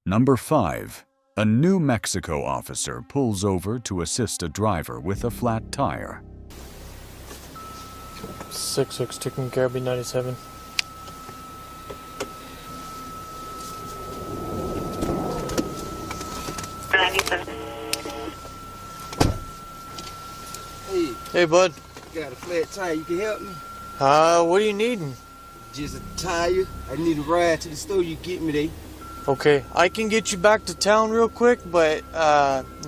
Number 5. A New Mexico officer pulls over to assist a driver with a flat tire. 6-6, taking care of B97. Hey, bud. Got a flat tire. You can help me? What are you needing? Just a tire. I need a ride to the store. You get me there. Okay, I can get you back to town real quick, but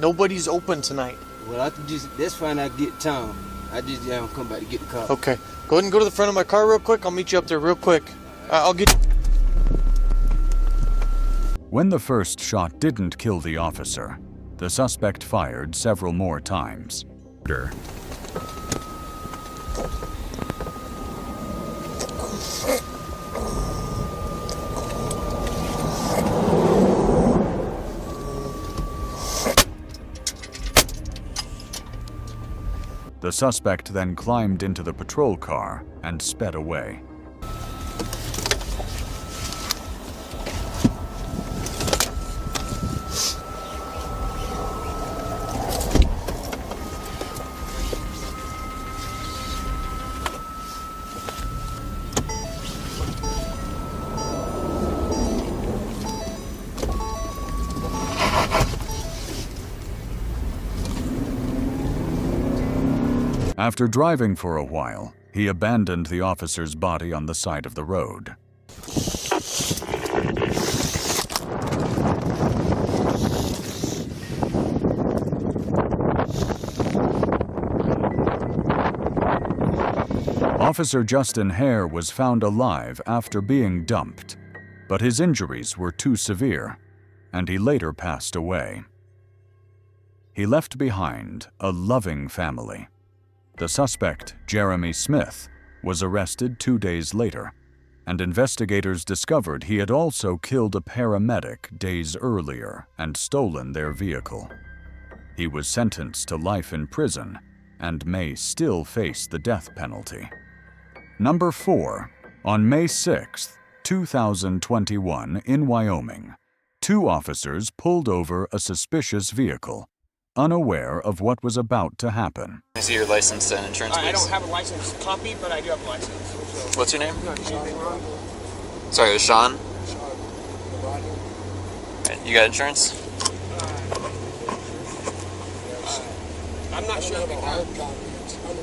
nobody's open tonight. Well, I can that's fine. I get town. I just don't come back to get the car. Okay, go ahead and go to the front of my car real quick. I'll meet you up there real quick. I'll get. When the first shot didn't kill the officer, the suspect fired several more times. The suspect then climbed into the patrol car and sped away. After driving for a while, he abandoned the officer's body on the side of the road. Officer Justin Hare was found alive after being dumped, but his injuries were too severe, and he later passed away. He left behind a loving family. The suspect, Jeremy Smith, was arrested 2 days later, and investigators discovered he had also killed a paramedic days earlier and stolen their vehicle. He was sentenced to life in prison and may still face the death penalty. Number 4. On May 6, 2021, in Wyoming, 2 officers pulled over a suspicious vehicle, unaware of what was about to happen. I see your license and insurance, please. I don't have a license copy, but I do have a license. So. What's your name? Sorry, it was Sean? Right, you got insurance? I'm not sure.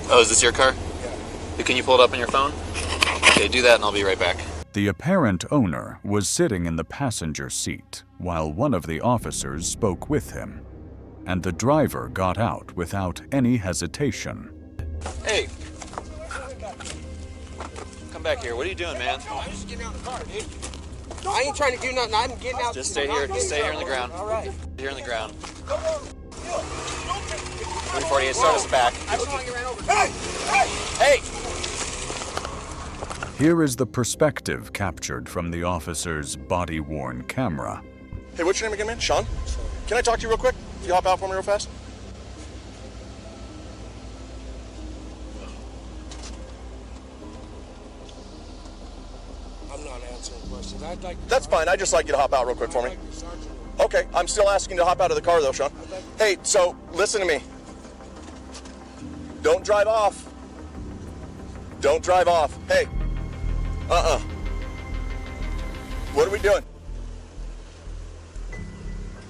Oh, is this your car? Can you pull it up on your phone? Okay, do that and I'll be right back. The apparent owner was sitting in the passenger seat while one of the officers spoke with him, and the driver got out without any hesitation. Hey! Come back here. What are you doing, man? No, I'm just getting out of the car, dude. No, I ain't trying to do nothing. I'm getting out. Just stay here. Just stay here on the ground. All right. Here on the ground. 348, start us back. I saw you ran over. Hey! Hey! Hey! Here is the perspective captured from the officer's body-worn camera. Hey, what's your name again, man? Sean? Can I talk to you real quick? Can you hop out for me real fast? I'm not answering questions. I'd like to. That's fine. I'd just like you to hop out real quick for me. Okay, I'm still asking you to hop out of the car though, Sean. Hey, so listen to me. Don't drive off. Don't drive off. Hey. What are we doing?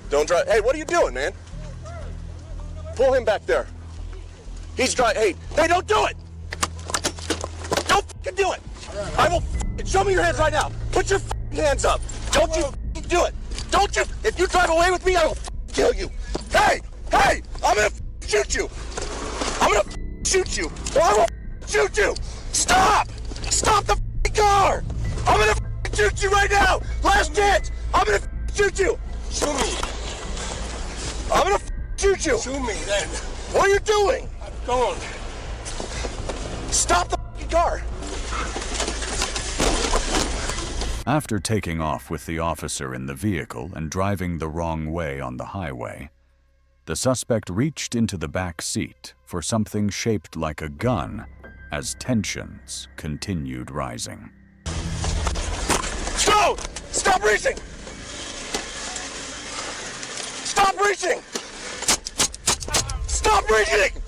Don't drive. Hey, what are you doing, man? Pull him back there. He's driving. Hey, don't do it. Don't f***ing do it. I will show me your hands right now. Put your hands up. Don't you do it. Don't you. If you drive away with me, I will kill you. Hey, I'm gonna shoot you. I'm gonna shoot you. Or I will shoot you. Stop the car. I'm gonna shoot you right now. Last chance. I'm gonna shoot you. Shoot me. I'm gonna shoot you. Shoot me then. What are you doing? I'm going. Stop the car. After taking off with the officer in the vehicle and driving the wrong way on the highway, the suspect reached into the back seat for something shaped like a gun as tensions continued rising. Go! Stop reaching! Stop reaching! Stop reaching!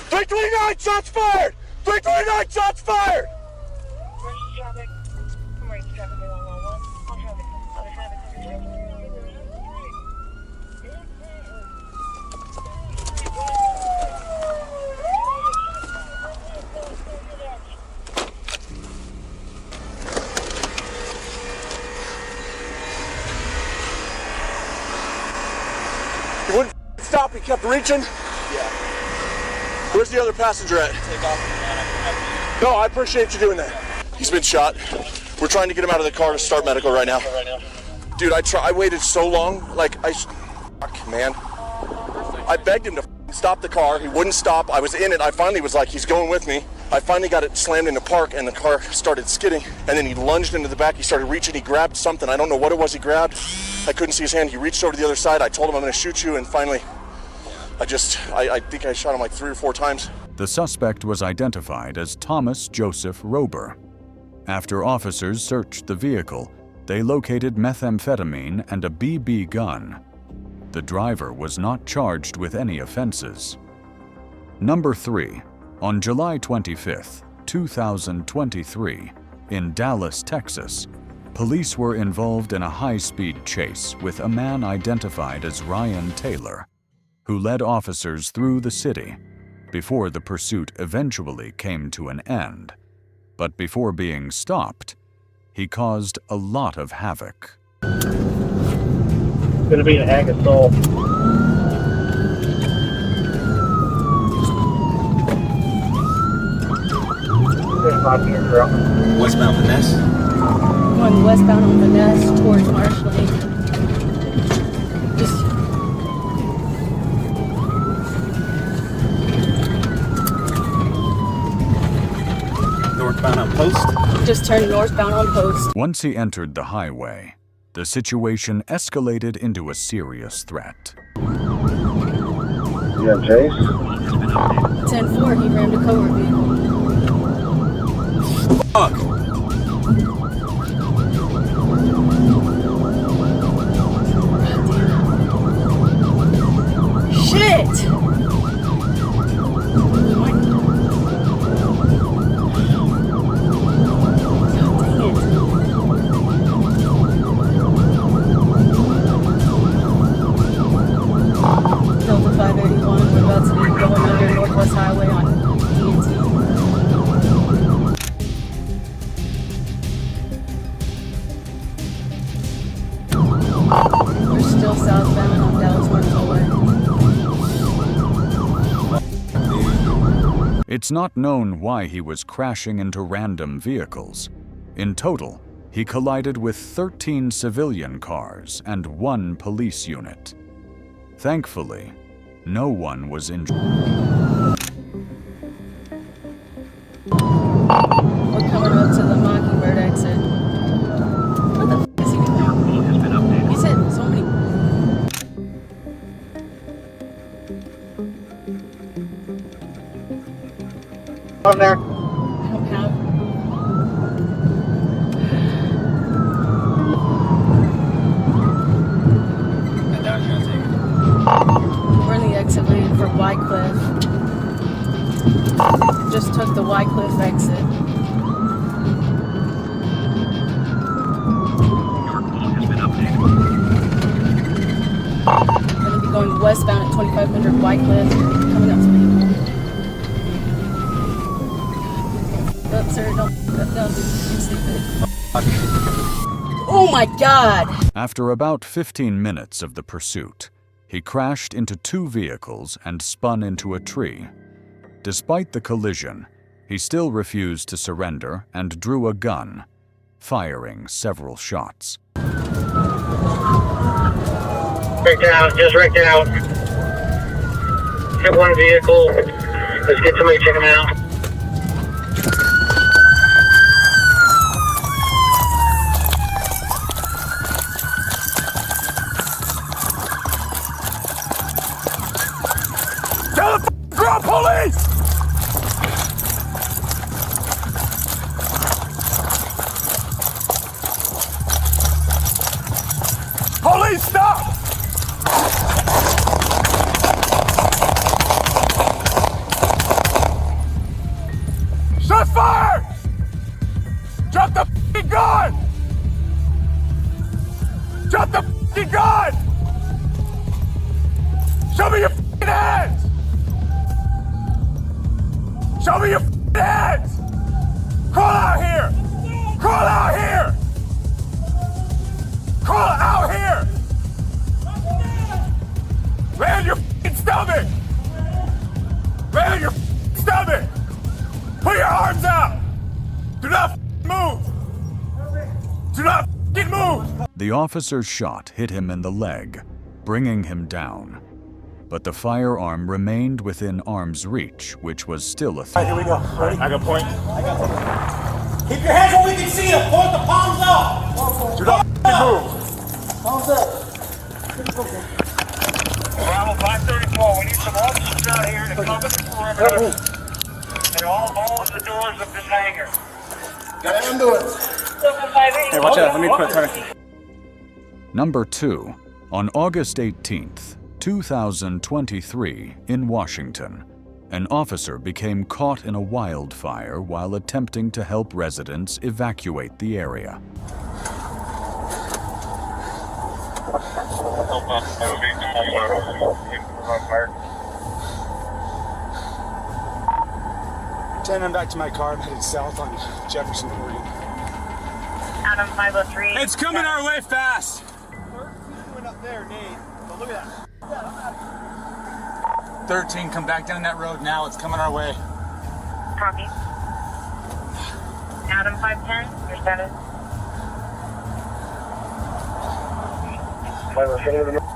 329, shots fired! 329, shots fired! He wouldn't stop, he kept reaching. Yeah. Where's the other passenger at? Take off. No, I appreciate you doing that. He's been shot. We're trying to get him out of the car to start medical right now. Dude, I waited so long. Fuck, man. I begged him to stop the car. He wouldn't stop. I was in it. I finally was like, he's going with me. I finally got it slammed into park and the car started skidding. And then he lunged into the back. He started reaching. He grabbed something. I don't know what it was he grabbed. I couldn't see his hand. He reached over to the other side. I told him I'm going to shoot you. And finally, I think I shot him like 3 or 4 times. The suspect was identified as Thomas Joseph Rober. After officers searched the vehicle, they located methamphetamine and a BB gun. The driver was not charged with any offenses. Number 3. On July 25, 2023, in Dallas, Texas, police were involved in a high-speed chase with a man identified as Ryan Taylor, who led officers through the city before the pursuit eventually came to an end. But before being stopped, he caused a lot of havoc. It's gonna be an ag assault. Westbound Finesse. Going westbound on Finesse towards Marsh Lane. Just Northbound on Post. Just turned northbound on Post. Once he entered the highway, the situation escalated into a serious threat. You got Chase? 10-4, he rammed a cover vehicle. Fuck. Shit! Delta 581, we're about to be going under Northwest Highway on DNT. We're still southbound on Dallas North Tollway. It's not known why he was crashing into random vehicles. In total, he collided with 13 civilian cars and 1 police unit. Thankfully, no one was injured. We're coming up to the Mockingbird exit. What the f is he doing? He said so many. On there. I don't have. We're in the exit lane for Wycliffe. Just took the Wycliffe exit. Gonna be going westbound at 2500 Wycliffe. Coming up to me. Oh, sir, don't do stupid. Oh my God! After about 15 minutes of the pursuit, he crashed into 2 vehicles and spun into a tree. Despite the collision, he still refused to surrender and drew a gun, firing several shots. Wrecked out, just wrecked out. Hit 1 vehicle. Let's get somebody to check him out. Tell the ground police! Police, stop! Drop the f***ing gun! Show me your f***ing hands! Show me your f***ing hands! Crawl out here! Crawl out here! Crawl out here! Land your f***ing stomach! Land your f***ing stomach! Put your arms out! Do not f***ing move! Do not f***ing move! The officer's shot hit him in the leg, bringing him down. But the firearm remained within arm's reach, which was still a threat. Here we go. Ready? I got point. Keep your hands where we can see them. Point the palms up. Do not f***ing move! Palms up. Bravo 534, we need some officers out here to cover the perimeter and all of the doors of this hangar. Got to do it. Hey, watch out. Let me put it. Number 2. On August 18th, 2023, in Washington, an officer became caught in a wildfire while attempting to help residents evacuate the area. I'm back to my car. I'm headed south on Jefferson Morgan. Adam 503. It's coming our way fast. Up there, Nate. But look at that. 13, come back down that road now. It's coming our way. Copy. Adam 510, your status.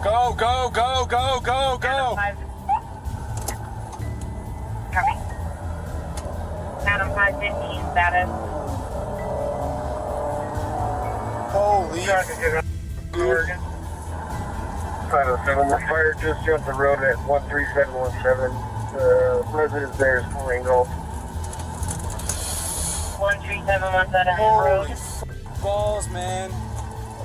Go, go, go, go, go, go. Copy. Adam 515, status. Holy. Oregon. 507, the fire just jumped the road at 13717. The residence there is pouring golf. 13717 road. Holy balls, man.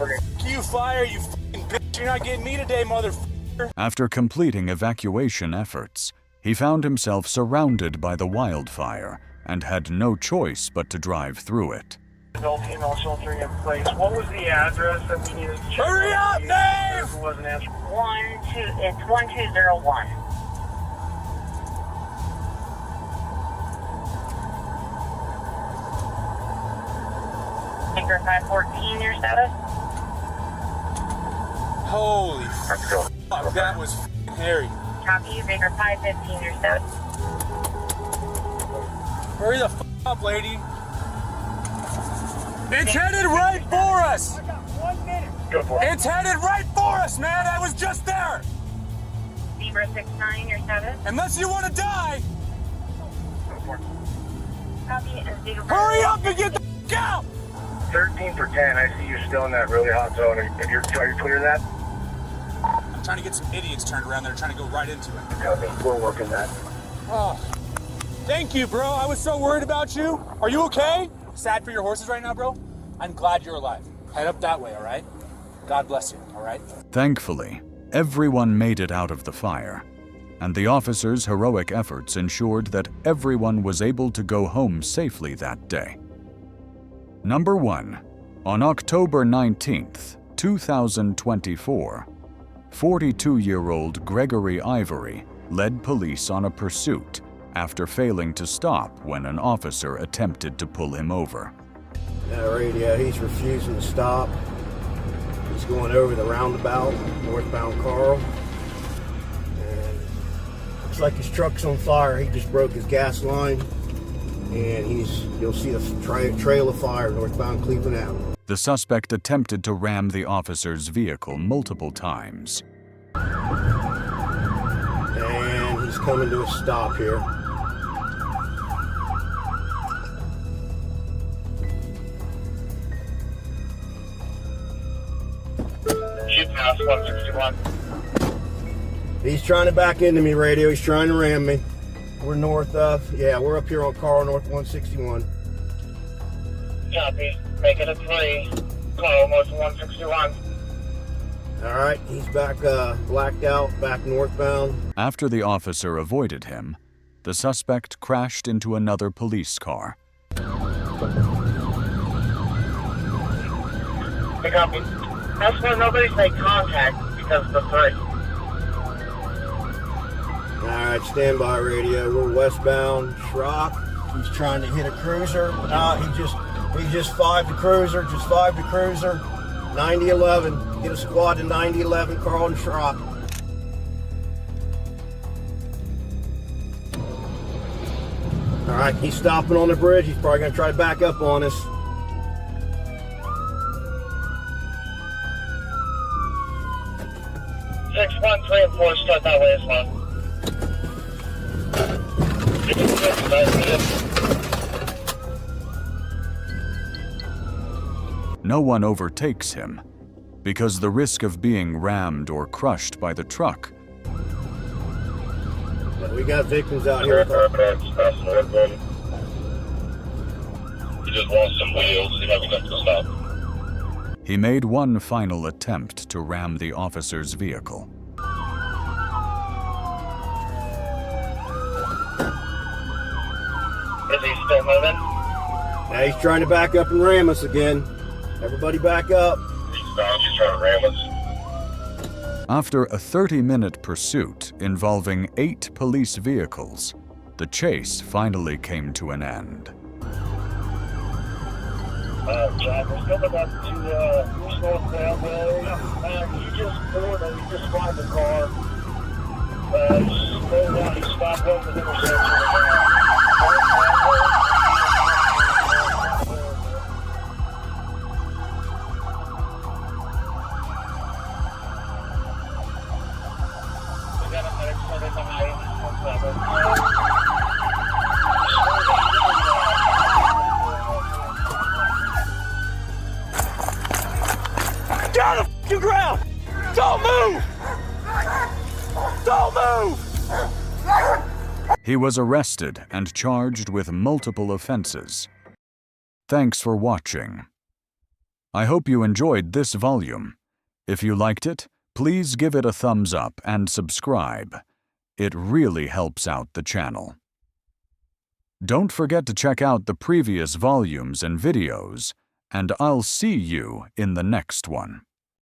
Okay. You fire, you f***ing bitch. You're not getting me today, motherfucker. After completing evacuation efforts, he found himself surrounded by the wildfire and had no choice but to drive through it. Adult female sheltering in place. What was the address that we needed to check? Hurry up, Dave! Who wasn't answering? It's 1201. Anchor 514, your status. Holy Let's go. fuck, that was f***ing hairy. Copy, Baker 515, your status. Hurry the f*** up, lady. It's headed right for us! Go for it. It's headed right for us, man! I was just there! Zebra 69, your status. Unless you want to die, Go for it. Copy, and Zebra. hurry up and get the f*** out! 13 for 10. I see you're still in that really hot zone. Are you clear of that? I'm trying to get some idiots turned around that are trying to go right into it. Copy. We're working that. Oh, thank you, bro. I was so worried about you. Are you okay? Sad for your horses right now, bro? I'm glad you're alive. Head up that way, all right? God bless you, all right? Thankfully, everyone made it out of the fire, and the officers' heroic efforts ensured that everyone was able to go home safely that day. Number 1. On October 19th, 2024, 42-year-old Gregory Ivory led police on a pursuit after failing to stop when an officer attempted to pull him over. Radio, he's refusing to stop. He's going over the roundabout, northbound Carl. And looks like his truck's on fire. He just broke his gas line. And you'll see the trail of fire northbound Cleveland Avenue. The suspect attempted to ram the officer's vehicle multiple times. And he's coming to a stop here. Shoot house 161. He's trying to back into me, radio. He's trying to ram me. We're north of, we're up here on Carl North 161. Copy. Make it a 3. Call North 161. All right, he's back blacked out, back northbound. After the officer avoided him, the suspect crashed into another police car. Copy. That's why nobody's made contact because of the threat. Alright, standby radio. We're westbound Schrock. He's trying to hit a cruiser. He just fived the cruiser. 9011. Get a squad to 9011, Carl and Schrock. Alright, he's stopping on the bridge. He's probably going to try to back up on us. Six, 1, 3, and 4, start that way as well. No one overtakes him because the risk of being rammed or crushed by the truck. Yeah, we got victims out here. He just wants some wheels. He might be coming to stop. He made one final attempt to ram the officer's vehicle. Is he still moving? Now he's trying to back up and ram us again. Everybody back up. He's trying to ram us. After a 30-minute pursuit involving 8 police vehicles, the chase finally came to an end. Jack, we're coming up to East North Railway. You just pulled and you just fly the car. Just go around and stop over the intersection. Get on the f***ing ground! Don't move! Don't move! He was arrested and charged with multiple offenses. Thanks for watching. I hope you enjoyed this volume. If you liked it, please give it a thumbs up and subscribe. It really helps out the channel. Don't forget to check out the previous volumes and videos, and I'll see you in the next one.